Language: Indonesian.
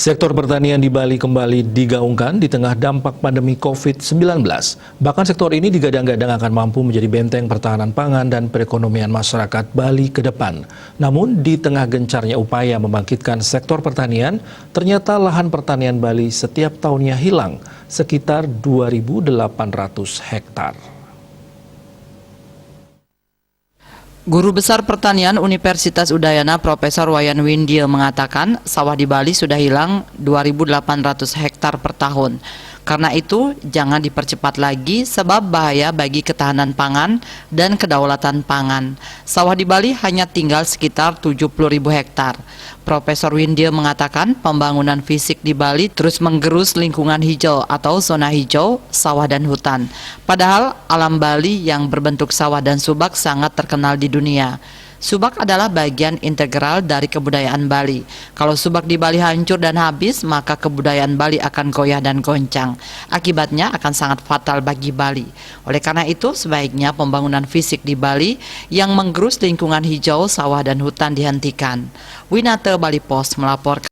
Sektor pertanian di Bali kembali digaungkan di tengah dampak pandemi COVID-19. Bahkan sektor ini digadang-gadang akan mampu menjadi benteng pertahanan pangan dan perekonomian masyarakat Bali ke depan. Namun di tengah gencarnya upaya membangkitkan sektor pertanian, ternyata lahan pertanian Bali setiap tahunnya hilang, sekitar 2.800 hektar. Guru Besar Pertanian Universitas Udayana Profesor Wayan Windia mengatakan sawah di Bali sudah hilang 2.800 hektar per tahun. Karena itu jangan dipercepat lagi sebab bahaya bagi ketahanan pangan dan kedaulatan pangan. Sawah di Bali hanya tinggal sekitar 70.000 hektar. Profesor Windia mengatakan pembangunan fisik di Bali terus menggerus lingkungan hijau atau zona hijau, sawah dan hutan. Padahal alam Bali yang berbentuk sawah dan subak sangat terkenal di dunia. Subak adalah bagian integral dari kebudayaan Bali. Kalau subak di Bali hancur dan habis, maka kebudayaan Bali akan goyah dan goncang. Akibatnya akan sangat fatal bagi Bali. Oleh karena itu, sebaiknya pembangunan fisik di Bali yang menggerus lingkungan hijau, sawah dan hutan dihentikan. Winata Bali Post melaporkan.